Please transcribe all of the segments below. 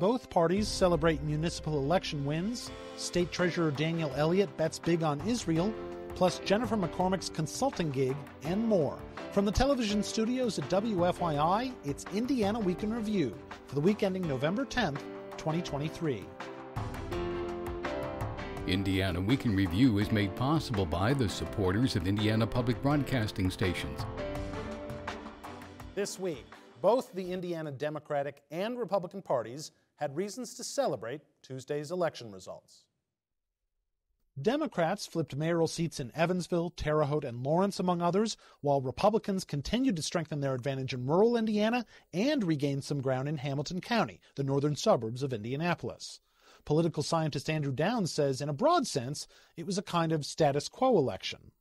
both parties celebrate municipal election wins, State Treasurer Daniel Elliott bets big on Israel, plus Jennifer McCormick's consulting gig, and more. From the television studios at WFYI, it's Indiana Week in Review for the week ending November 10th, 2023. Indiana Week in Review is made possible by the supporters of Indiana Public Broadcasting Stations. This week, both the Indiana Democratic and Republican parties had reasons to celebrate Tuesday's election results. Democrats flipped mayoral seats in Evansville, Terre Haute, and Lawrence, among others, while Republicans continued to strengthen their advantage in rural Indiana and regained some ground in Hamilton County, the northern suburbs of Indianapolis. Political scientist Andrew Downs says, in a broad sense, it was a kind of status quo election.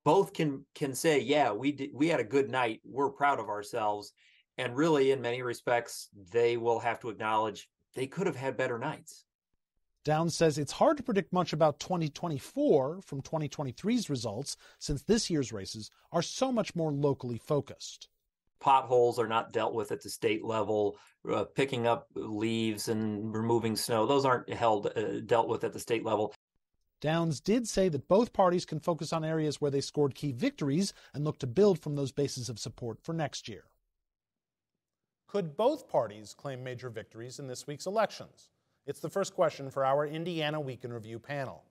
Both can say, yeah, we had a good night. We're proud of ourselves. And really, in many respects, they will have to acknowledge they could have had better nights. Downs says it's hard to predict much about 2024 from 2023's results, since this year's races are so much more locally focused. Potholes are not dealt with at the state level. Picking up leaves and removing snow, those aren't dealt with at the state level. Downs did say that both parties can focus on areas where they scored key victories and look to build from those bases of support for next year. Could both parties claim major victories in this week's elections? It's the first question for our Indiana Week in Review panel.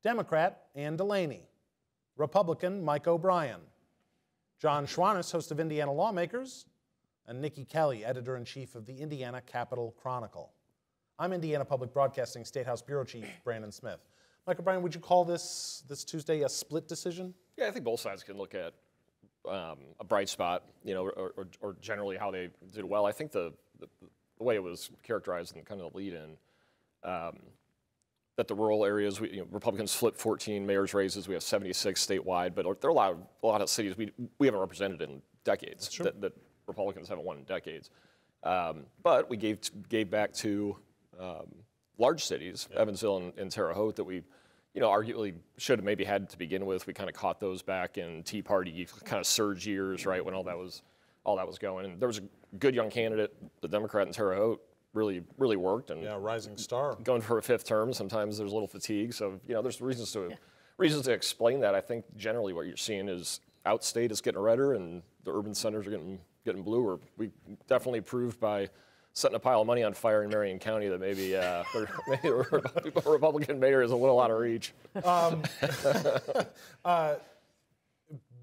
Democrat Ann DeLaney, Republican Mike O'Brien, John Schwantes, host of Indiana Lawmakers, and Niki Kelly, editor-in-chief of the Indiana Capital Chronicle. I'm Indiana Public Broadcasting State House Bureau Chief Brandon Smith. Mike O'Brien, would you call this Tuesday a split decision? Yeah, I think both sides can look at a bright spot, or generally how they did well. I think the way it was characterized in kind of the lead-in, that the rural areas, Republicans flipped 14 mayor's races. We have 76 statewide, but there are a lot of cities we haven't represented in decades. That Republicans haven't won in decades. But we gave back to large cities, Evansville and Terre Haute, that we arguably should have maybe had to begin with. We kind of caught those back in Tea Party kind of surge years, right, when all that was going. And there was a good young candidate, the Democrat in Terre Haute, really worked. And rising star. Going for a fifth term, sometimes there's a little fatigue. So, there's reasons to explain that. I think generally what you're seeing is outstate is getting redder and the urban centers are getting bluer. We definitely proved by setting a pile of money on fire in Marion County that maybe a Republican mayor is a little out of reach.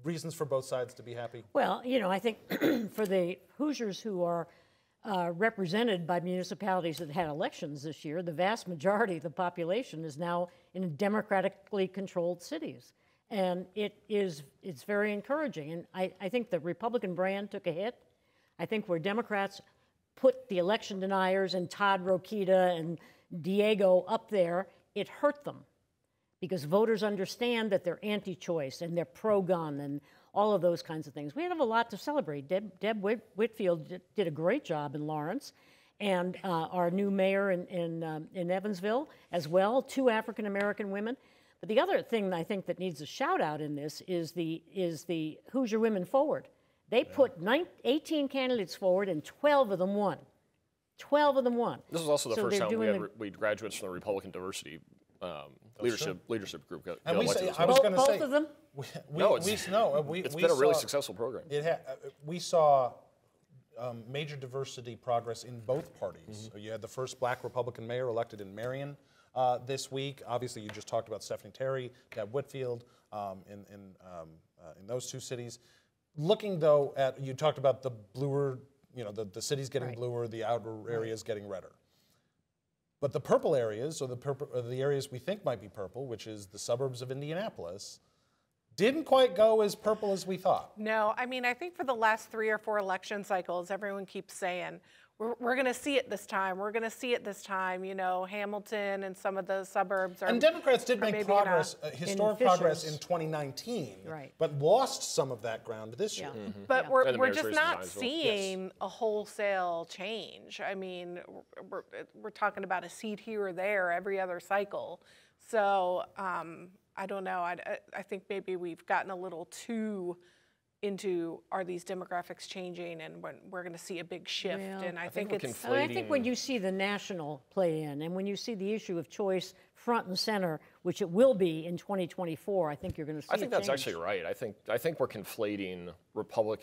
Reasons for both sides to be happy? Well, I think for the Hoosiers who are represented by municipalities that had elections this year, the vast majority of the population is now in democratically controlled cities. And it's very encouraging. And I think the Republican brand took a hit. I think where Democrats put the election deniers and Todd Rokita and Diego up there, it hurt them because voters understand that they're anti-choice and they're pro-gun and all of those kinds of things. We have a lot to celebrate. Deb Whitfield did a great job in Lawrence, and our new mayor in Evansville as well, 2 African-American women. But the other thing I think that needs a shout out in this is the Hoosier Women Forward. They put 18 candidates forward, and 12 of them won. 12 of them won. This is also the first time we had graduates from the Republican diversity leadership group. And both of them? It's been a really successful program. We saw major diversity progress in both parties. Mm-hmm. You had the first black Republican mayor elected in Marion this week. Obviously, you just talked about Stephanie Terry, Deb Whitfield in those 2 cities. Looking, though, at, you talked about the bluer, the cities getting bluer, the outer areas getting redder. But the purple areas, or the areas we think might be purple, which is the suburbs of Indianapolis, didn't quite go as purple as we thought. No, I think for the last 3 or 4 election cycles, everyone keeps saying, we're going to see it this time. We're going to see it this time. Hamilton and some of the suburbs are. And Democrats did make progress, historic progress in 2019, but lost some of that ground this year. Mm-hmm. But we're just not seeing a wholesale change. We're talking about a seat here or there every other cycle. So I don't know. I think maybe we've gotten a little too into, are these demographics changing, and when we're going to see a big shift. Well, and I think it's. I think when you see the national play in, and when you see the issue of choice front and center, which it will be in 2024, I think you're going to see. I think that's actually right. I think we're conflating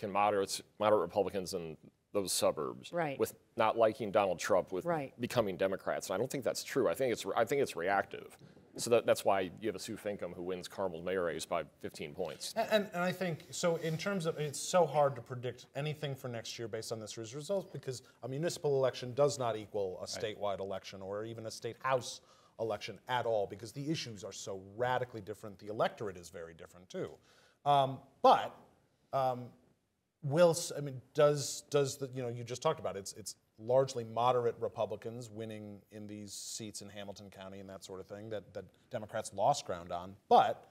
moderate Republicans in those suburbs with not liking Donald Trump with becoming Democrats. And I don't think that's true. I think it's reactive. So that's why you have a Sue Finkam who wins Carmel's mayor race by 15 points. And I think, so in terms of, it's so hard to predict anything for next year based on this year's results, because a municipal election does not equal a statewide election or even a state house election at all, because the issues are so radically different. The electorate is very different too. Does the, you just talked about it, it's largely moderate Republicans winning in these seats in Hamilton County and that sort of thing that Democrats lost ground on. But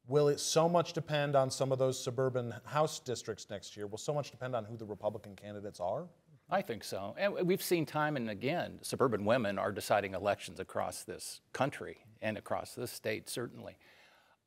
will it so much depend on some of those suburban House districts next year? Will so much depend on who the Republican candidates are? I think so. And we've seen time and again, suburban women are deciding elections across this country and across this state, certainly.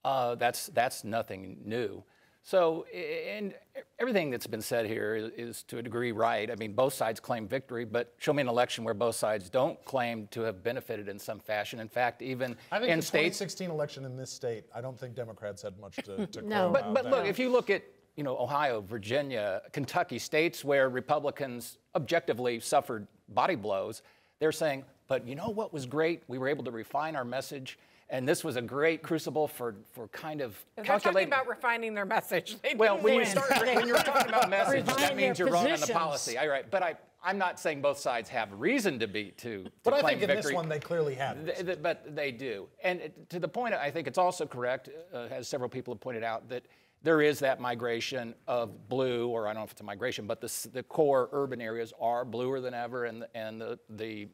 That's nothing new. So, and everything that's been said here is to a degree right. I mean, both sides claim victory, but show me an election where both sides don't claim to have benefited in some fashion. In fact, even I think in the states, 2016 election in this state, I don't think Democrats had much to No. crow about. but look, if you look at Ohio, Virginia, Kentucky, states where Republicans objectively suffered body blows, they're saying, but you know what was great? We were able to refine our message. And this was a great crucible for kind of They're calculating. talking about refining their message. Well, when you're talking about message, that Refine means their you're wrong on the positions. policy. All right, but I'm not saying both sides have reason to But I claim think in victory. this one they clearly have. But they do. And to the point, I think it's also correct, as several people have pointed out, that there is that migration of blue, or I don't know if it's a migration, but the core urban areas are bluer than ever, and the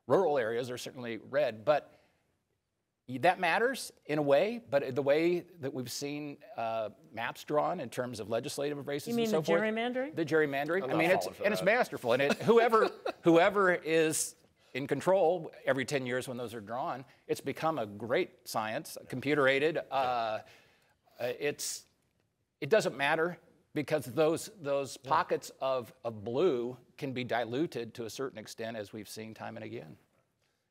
rural areas are certainly red. But that matters in a way, but the way that we've seen maps drawn in terms of legislative races and so forth. You mean the gerrymandering? The gerrymandering. I'm I mean, not it's masterful, and whoever is in control every 10 years when those are drawn, it's become a great science, computer-aided. It doesn't matter because those pockets of blue can be diluted to a certain extent, as we've seen time and again.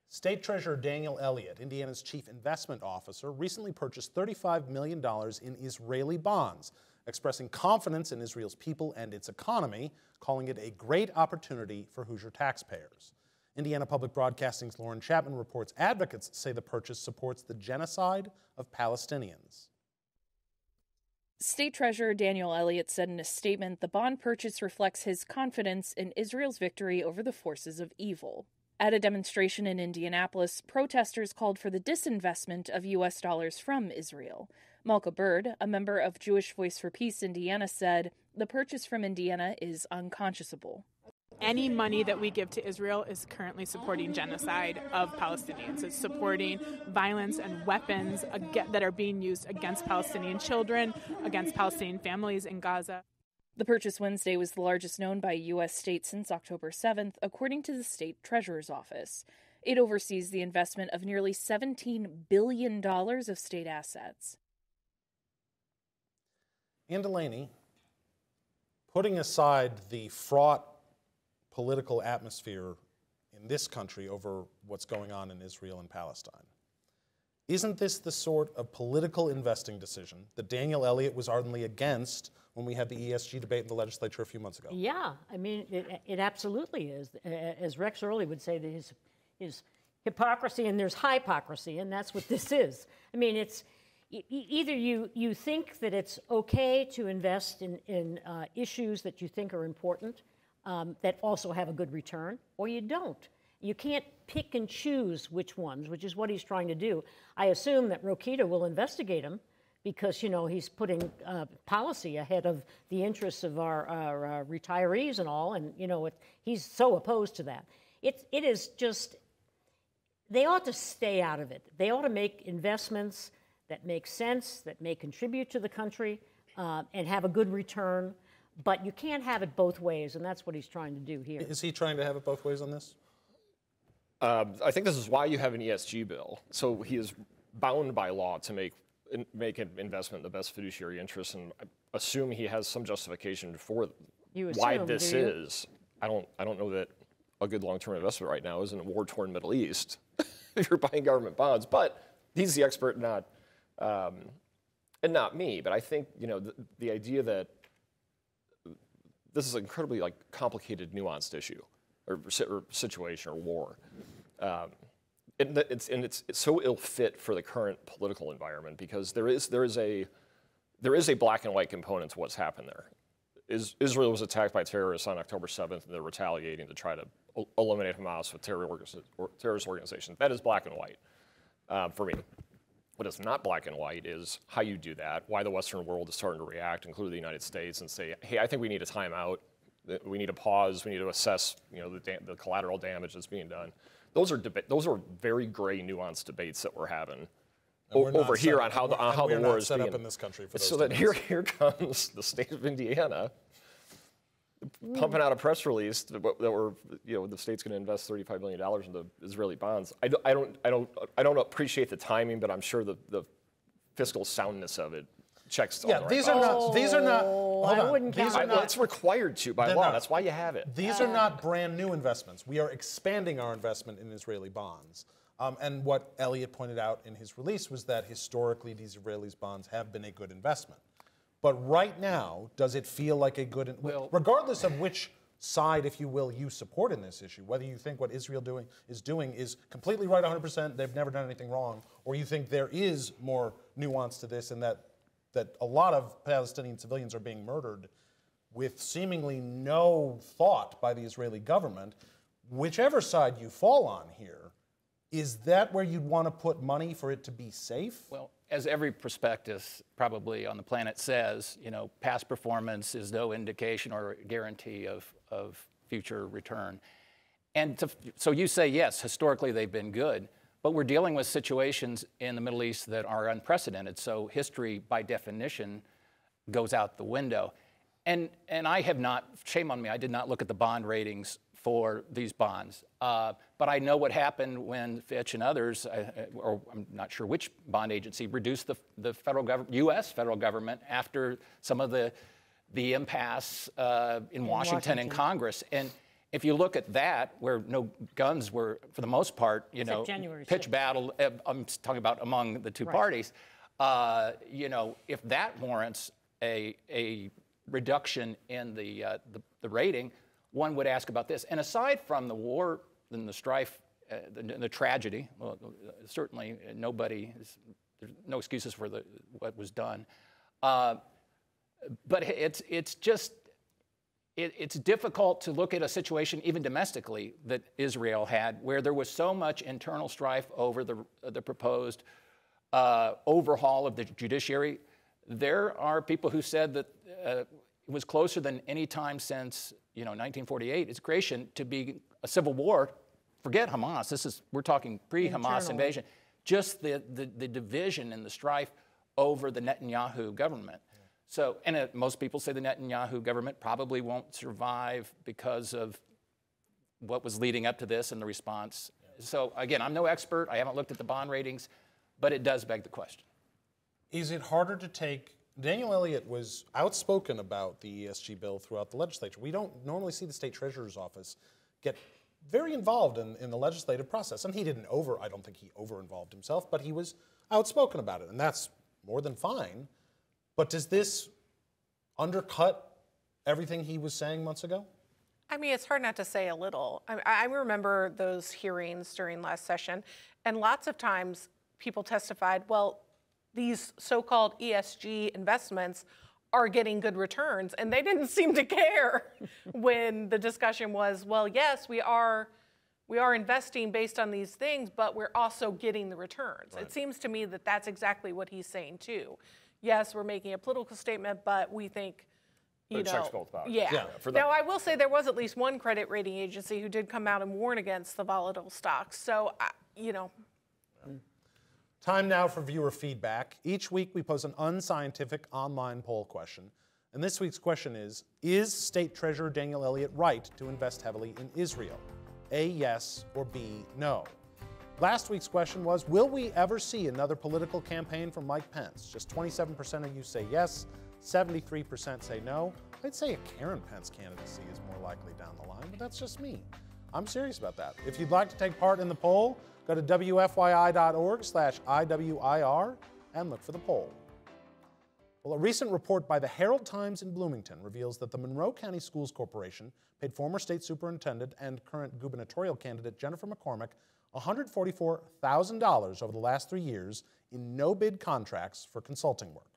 State Treasurer Daniel Elliott, Indiana's chief investment officer, recently purchased $35 million in Israeli bonds, expressing confidence in Israel's people and its economy, calling it a great opportunity for Hoosier taxpayers. Indiana Public Broadcasting's Lauren Chapman reports advocates say the purchase supports the genocide of Palestinians. State Treasurer Daniel Elliott said in a statement the bond purchase reflects his confidence in Israel's victory over the forces of evil. At a demonstration in Indianapolis, protesters called for the disinvestment of U.S. dollars from Israel. Malka Bird, a member of Jewish Voice for Peace Indiana, said the purchase from Indiana is unconscionable. Any money that we give to Israel is currently supporting genocide of Palestinians. It's supporting violence and weapons that are being used against Palestinian children, against Palestinian families in Gaza. The purchase Wednesday was the largest known by a U.S. state since October 7th, according to the state treasurer's office. It oversees the investment of nearly $17 billion of state assets. Ann DeLaney, putting aside the fraught political atmosphere in this country over what's going on in Israel and Palestine, isn't this the sort of political investing decision that Daniel Elliott was ardently against when we had the ESG debate in the legislature a few months ago? Yeah, I mean, it absolutely is. As Rex Early would say, that his hypocrisy, and there's hypocrisy, and that's what this is. I mean, it's either you think that it's okay to invest in issues that you think are important that also have a good return, or you don't. You can't pick and choose which ones, which is what he's trying to do. I assume that Rokita will investigate him because, he's putting policy ahead of the interests of our retirees and all, and, he's so opposed to that. It is just, they ought to stay out of it. They ought to make investments that make sense, that may contribute to the country, and have a good return, but you can't have it both ways, and that's what he's trying to do here. Is he trying to have it both ways on this? I think this is why you have an ESG bill. So he is bound by law to make make an investment in the best fiduciary interest, and I assume he has some justification for You why assume, this do you? is. I don't know that a good long-term investment right now is in a war-torn Middle East if you're buying government bonds. But he's the expert, and not me. But I think the idea that this is an incredibly complicated, nuanced issue or situation or war. It's so ill fit for the current political environment because there is a black and white component to what's happened there. Israel was attacked by terrorists on October 7th, and they're retaliating to try to eliminate Hamas with terrorist organizations. That is black and white for me. What is not black and white is how you do that, why the Western world is starting to react, including the United States, and say, hey, I think we need a timeout. We need a pause. We need to assess the collateral damage that's being done. Those are very gray, nuanced debates that we're having over here on how the war is set being up in this country for those so that here comes the state of Indiana pumping out a press release that the state's going to invest $35 million into Israeli bonds. I don't appreciate the timing, but I'm sure the fiscal soundness of it checks. Yeah, these are not. Hold on. It's required to by law. That's why you have it. These are not brand new investments. We are expanding our investment in Israeli bonds. And what Elliott pointed out in his release was that historically these Israeli bonds have been a good investment. But right now, does it feel like a good, regardless of which side, if you will, you support in this issue, whether you think what Israel is doing is completely right 100%, they've never done anything wrong, or you think there is more nuance to this and that a lot of Palestinian civilians are being murdered with seemingly no thought by the Israeli government, whichever side you fall on here, is that where you'd want to put money for it to be safe? Well, as every prospectus probably on the planet says, past performance is no indication or guarantee of future return. And so you say, yes, historically they've been good, but we're dealing with situations in the Middle East that are unprecedented. So history, by definition, goes out the window. And I have not, shame on me, I did not look at the bond ratings for these bonds. But I know what happened when Fitch and others, or I'm not sure which bond agency, reduced the federal government, U.S. federal government after some of the impasse in Washington and Congress. And if you look at that, where no guns were, for the most part, pitch battle, I'm talking about among the two parties, if that warrants a reduction in the rating, one would ask about this. And aside from the war and the strife, the tragedy, well, certainly there's no excuses for what was done. But it's difficult to look at a situation, even domestically, that Israel had, where there was so much internal strife over the proposed overhaul of the judiciary. There are people who said that it was closer than any time since 1948, its creation, to be a civil war. Forget Hamas. We're talking pre-Hamas invasion. Just the division and the strife over the Netanyahu government. Yeah. So, and most people say the Netanyahu government probably won't survive because of what was leading up to this and the response. Yeah. So again, I'm no expert. I haven't looked at the bond ratings, but it does beg the question. Is it harder to take? Daniel Elliott was outspoken about the ESG bill throughout the legislature. We don't normally see the state treasurer's office get very involved in the legislative process. And he didn't I don't think he over-involved himself, but he was outspoken about it. And that's more than fine. But does this undercut everything he was saying months ago? I mean, it's hard not to say a little. I remember those hearings during last session, and lots of times people testified, well, these so-called ESG investments are getting good returns, and they didn't seem to care when the discussion was, well, yes, we are investing based on these things, but we're also getting the returns. Right. It seems to me that that's exactly what he's saying too. Yes, we're making a political statement, but we think, it checks both boxes. Yeah. Now, I will say there was at least one credit rating agency who did come out and warn against the volatile stocks. So, Time now for viewer feedback. Each week we post an unscientific online poll question. And this week's question is State Treasurer Daniel Elliott right to invest heavily in Israel? A, yes, or B, no. Last week's question was, will we ever see another political campaign from Mike Pence? Just 27% of you say yes, 73% say no. I'd say a Karen Pence candidacy is more likely down the line, but that's just me. I'm serious about that. If you'd like to take part in the poll, go to WFYI.org/IWIR and look for the poll. Well, a recent report by the Herald Times in Bloomington reveals that the Monroe County Schools Corporation paid former state superintendent and current gubernatorial candidate Jennifer McCormick $144,000 over the last 3 years in no-bid contracts for consulting work.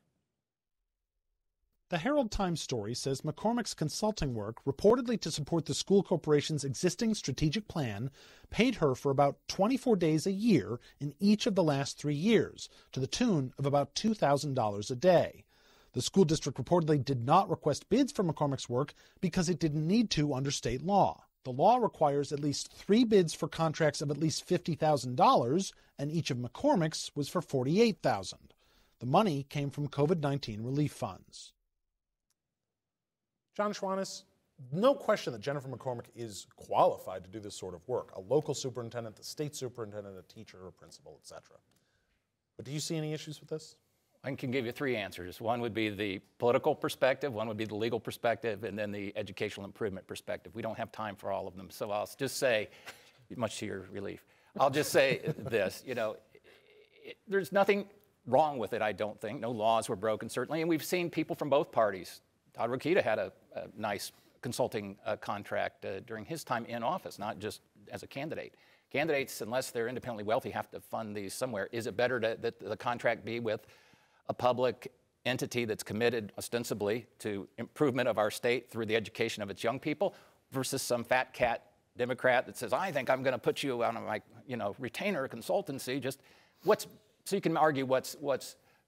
The Herald Times story says McCormick's consulting work, reportedly to support the school corporation's existing strategic plan, paid her for about 24 days a year in each of the last 3 years, to the tune of about $2,000 a day. The school district reportedly did not request bids for McCormick's work because it didn't need to under state law. The law requires at least 3 bids for contracts of at least $50,000, and each of McCormick's was for $48,000. The money came from COVID-19 relief funds. John Schwantes, no question that Jennifer McCormick is qualified to do this sort of work. A local superintendent, the state superintendent, a teacher, a principal, etc. But do you see any issues with this? I can give you 3 answers. One would be the political perspective, one would be the legal perspective, and then the educational improvement perspective. We don't have time for all of them, so I'll just say, much to your relief, I'll just say this, there's nothing wrong with it, I don't think. No laws were broken, certainly, and we've seen people from both parties. Todd Rokita had a nice consulting contract during his time in office, not just as a candidate. Candidates, unless they're independently wealthy, have to fund these somewhere. Is it better that the contract be with a public entity that's committed ostensibly to improvement of our state through the education of its young people versus some fat cat Democrat that says, I think I'm going to put you on my retainer consultancy, so you can argue what's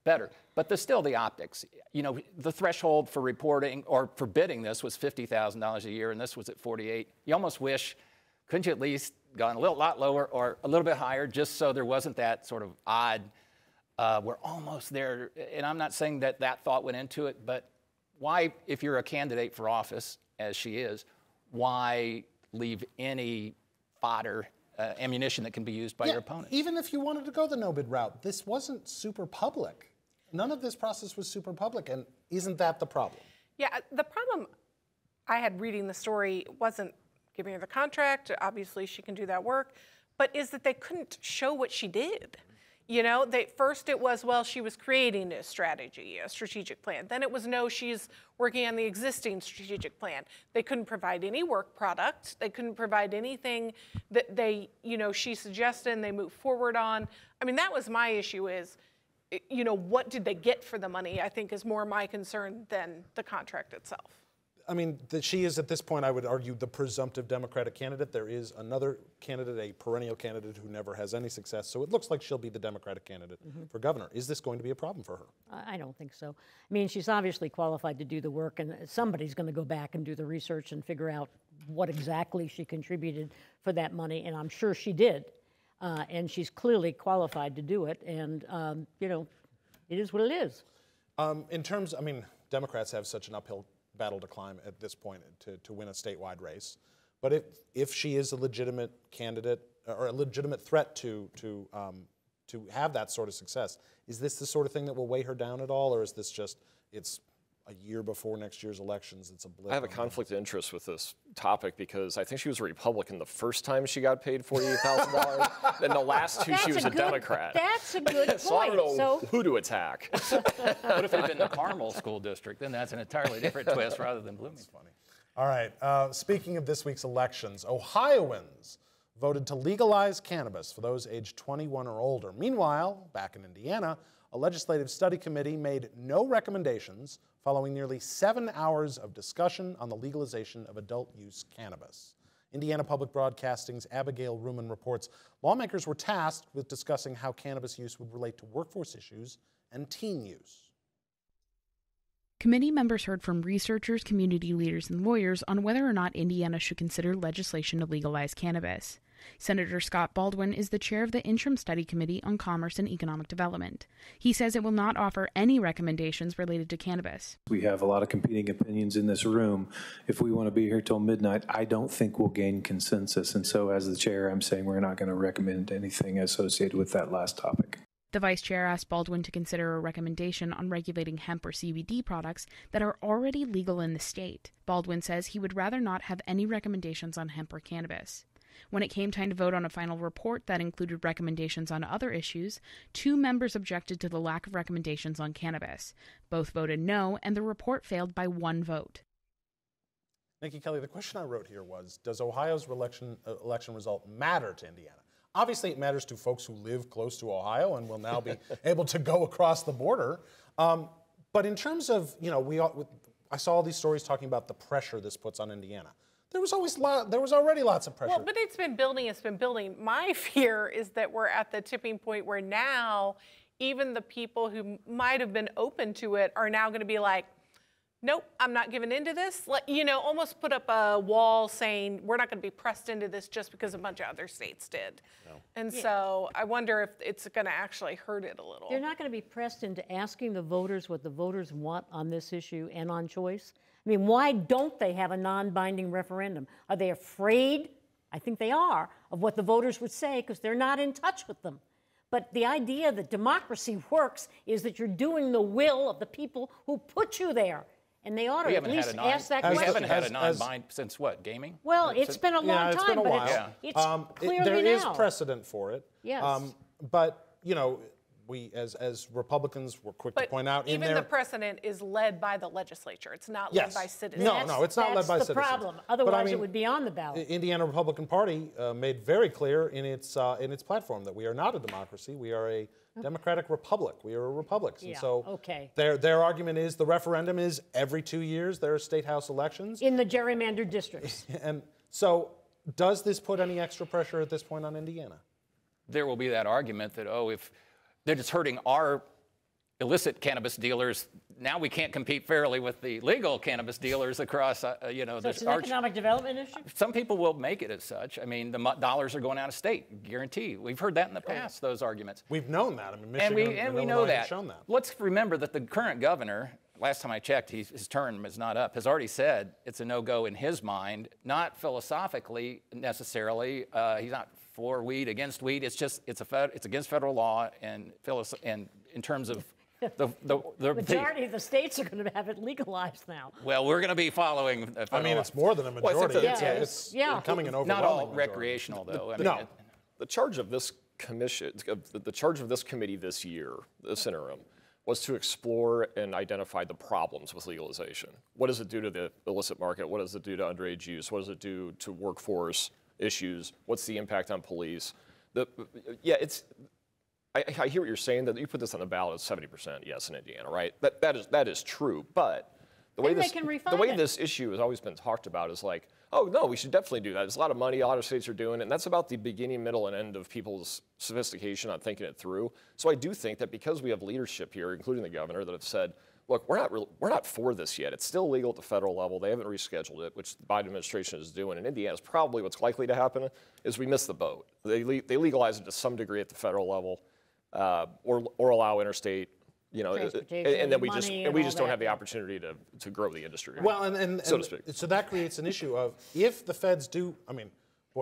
better. But there's still the optics. The threshold for reporting or for bidding this was $50,000 a year, and this was at $48,000. You almost wish, couldn't you at least gone a lot lower or a little bit higher, just so there wasn't that sort of odd, we're almost there. And I'm not saying that thought went into it, but why, if you're a candidate for office, as she is, why leave any fodder, ammunition that can be used by your opponents? Even if you wanted to go the no-bid route, this wasn't super public. None of this process was super public, and isn't that the problem? Yeah, the problem I had reading the story wasn't giving her the contract. Obviously, she can do that work, but is that they couldn't show what she did. First it was, well, she was creating a strategic plan. Then it was, no, she's working on the existing strategic plan. They couldn't provide any work product. They couldn't provide anything that she suggested and they moved forward on. I mean, that was my issue is, what did they get for the money, I think is more my concern than the contract itself. I mean, she is, at this point, I would argue, the presumptive Democratic candidate. There is another candidate, a perennial candidate who never has any success, so it looks like she'll be the Democratic candidate for governor. Is this going to be a problem for her? I don't think so. I mean, she's obviously qualified to do the work, and somebody's going to go back and do the research and figure out what exactly she contributed for that money, and I'm sure she did. And she's clearly qualified to do it, and, it is what it is. In terms, Democrats have such an uphill battle to climb at this point to win a statewide race. But if she is a legitimate candidate or a legitimate threat to have that sort of success, is this the sort of thing that will weigh her down at all, or is this just it's a year before next year's elections? It's a blip. I have a conflict of interest with this topic because I think she was a Republican the first time she got paid $48,000. Then the last 2 she was a Democrat. That's a good point. So I don't know who to attack. What if it had been the Carmel School District? Then that's an entirely different twist rather than Bloomington. That's funny. All right. Speaking of this week's elections, Ohioans voted to legalize cannabis for those aged 21 or older. Meanwhile, back in Indiana, a legislative study committee made no recommendations following nearly 7 hours of discussion on the legalization of adult-use cannabis. Indiana Public Broadcasting's Abigail Ruman reports lawmakers were tasked with discussing how cannabis use would relate to workforce issues and teen use. Committee members heard from researchers, community leaders, and lawyers on whether or not Indiana should consider legislation to legalize cannabis. Senator Scott Baldwin is the chair of the Interim Study Committee on Commerce and Economic Development. He says it will not offer any recommendations related to cannabis. We have a lot of competing opinions in this room. If we want to be here till midnight, I don't think we'll gain consensus. And so as the chair, I'm saying we're not going to recommend anything associated with that last topic. The vice chair asked Baldwin to consider a recommendation on regulating hemp or CBD products that are already legal in the state. Baldwin says he would rather not have any recommendations on hemp or cannabis. When it came time to vote on a final report that included recommendations on other issues, 2 members objected to the lack of recommendations on cannabis. Both voted no, and the report failed by 1 vote. Niki Kelly, the question I wrote here was, does Ohio's election result matter to Indiana? Obviously, it matters to folks who live close to Ohio and will now be able to go across the border. But in terms of, I saw all these stories talking about the pressure this puts on Indiana. There was already lots of pressure. Well, but it's been building. My fear is that we're at the tipping point where now even the people who might have been open to it are now going to be like, nope, I'm not giving into this. Almost put up a wall saying we're not going to be pressed into this just because a bunch of other states did. No. And so I wonder if it's going to actually hurt it a little. They're not going to be pressed into asking the voters what the voters want on this issue and on choice. I mean, why don't they have a non-binding referendum? Are they afraid? I think they are, of what the voters would say because they're not in touch with them. But the idea that democracy works is that you're doing the will of the people who put you there. And they ought to at least ask that question. We haven't had a non-bind since what, gaming? Well, it's been a long time, but it's clearly now. There is precedent for it. Yes. But, we, as Republicans, were quick to point out even the precedent is led by the legislature. It's not led by citizens. No, it's not led by citizens. That's the problem. Otherwise, it would be on the ballot. The Indiana Republican Party made very clear in its platform that we are not a democracy. We are a democratic republic. We are a republic. And so their argument is the referendum is every 2 years there are state house elections. In the gerrymandered districts. And so does this put any extra pressure at this point on Indiana? There will be that argument that, if they're just hurting our illicit cannabis dealers, now we can't compete fairly with the legal cannabis dealers across, So it's an economic development issue? Some people will make it as such. I mean, the dollars are going out of state, guarantee. We've heard that in the past, those arguments. We've known that. I mean, Michigan and we know that. Have shown that. Let's remember that the current governor, last time I checked, his term is not up, has already said it's a no-go in his mind, not philosophically necessarily. He's not for weed, against weed. It's just it's against federal law and in terms of the majority of the states are going to have it legalized now. Well, we're going to be following. It's more than a majority. It's becoming an overwhelming not all majority. recreational, though. The charge of this commission, the charge of this committee this year, this interim, was to explore and identify the problems with legalization. What does it do to the illicit market? What does it do to underage use? What does it do to workforce issues? What's the impact on police? I hear what you're saying, that you put this on the ballot at 70% yes in Indiana, right? That is true, but the way this issue has always been talked about is like, oh no, we should definitely do that. There's a lot of money, a lot of states are doing it, and that's about the beginning, middle, and end of people's sophistication on thinking it through. So I do think that because we have leadership here, including the governor, that have said, look, we're not for this yet. It's still legal at the federal level. They haven't rescheduled it, which the Biden administration is doing. In Indiana, is probably what's likely to happen is we miss the boat. They legalize it to some degree at the federal level. Or allow interstate, and then we just don't have the opportunity to grow the industry. Well, and so to speak. So that creates an issue of if the feds do. I mean,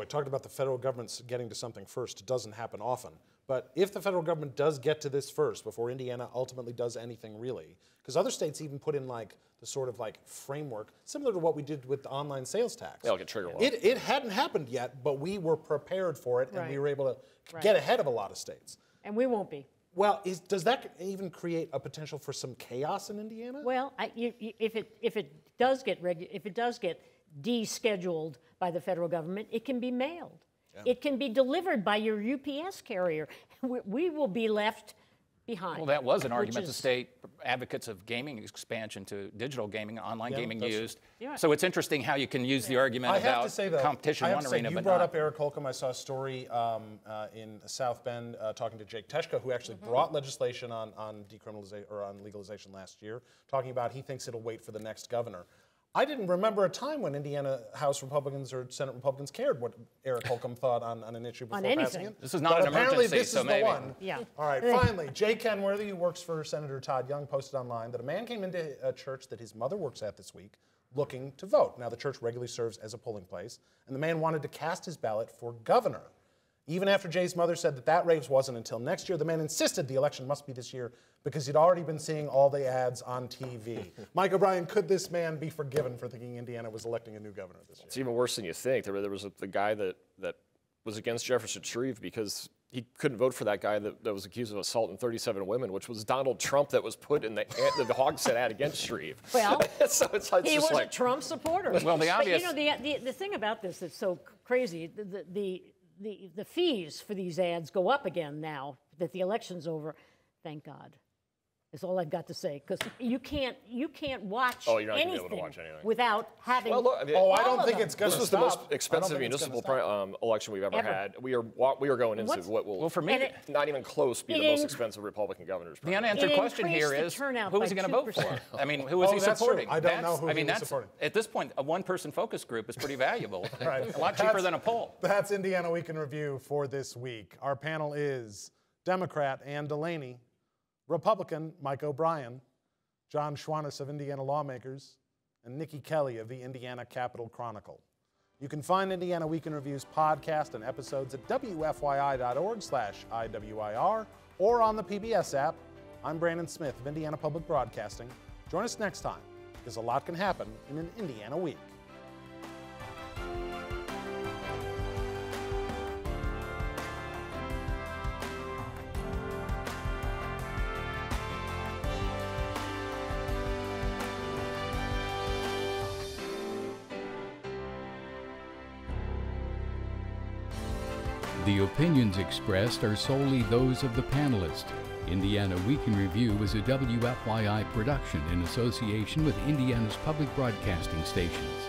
talked about the federal government's getting to something first. It doesn't happen often, but if the federal government does get to this first before Indiana ultimately does anything really, because other states even put in like the sort of like framework similar to what we did with the online sales tax. Yeah, like a trigger law. It hadn't happened yet, but we were prepared for it, and we were able to get ahead of a lot of states. And we won't be. Well, does that even create a potential for some chaos in Indiana? Well, if it does get descheduled by the federal government, it can be mailed. Yeah. It can be delivered by your UPS carrier. We will be left behind. Well, that was an argument the state advocates of gaming expansion to digital gaming, online gaming used. So it's interesting how you can use the argument about competition in one arena, but not. You brought up Eric Holcomb. I saw a story in South Bend talking to Jake Teshka, who actually brought legislation on decriminalization or on legalization last year, talking about he thinks it'll wait for the next governor. I didn't remember a time when Indiana House Republicans or Senate Republicans cared what Eric Holcomb thought on an issue before passing it. This is not but an apparently emergency, this so is maybe. the one. Yeah. All right, finally, Jay Kenworthy, who works for Senator Todd Young, posted online that a man came into a church that his mother works at this week looking to vote. Now, the church regularly serves as a polling place, and the man wanted to cast his ballot for governor. Even after Jay's mother said that race wasn't until next year, the man insisted the election must be this year because he'd already been seeing all the ads on TV. Mike O'Brien, could this man be forgiven for thinking Indiana was electing a new governor this year? It's even worse than you think. There was the guy that was against Jefferson Shreve because he couldn't vote for that guy that was accused of assaulting 37 women, which was Donald Trump that was put in the Hogshead ad against Shreve. Well, so it's he was like, a Trump supporter. Well, the obvious... But, you know, the thing about this that's so crazy, the fees for these ads go up again now that the election's over. Thank God. Is all I've got to say, because you can't watch you're not anything, gonna be able to watch anything without having. Well, look, I mean, I don't think it's going to This was the most expensive municipal election we've ever had. We are going into what will, for me, not even close, be the most expensive Republican governor's. The unanswered question here is, who is he going to vote for? I mean, who is he supporting? True. I don't know who he's supporting. At this point, a one-person focus group is pretty valuable. Right. A lot cheaper than a poll. That's Indiana Week in Review for this week. Our panel is Democrat Ann DeLaney, Republican Mike O'Brien, John Schwantes of Indiana Lawmakers, and Niki Kelly of the Indiana Capital Chronicle. You can find Indiana Week in Review's podcast and episodes at WFYI.org/IWIR or on the PBS app. I'm Brandon Smith of Indiana Public Broadcasting. Join us next time, because a lot can happen in an Indiana week. The opinions expressed are solely those of the panelists. Indiana Week in Review is a WFYI production in association with Indiana's public broadcasting stations.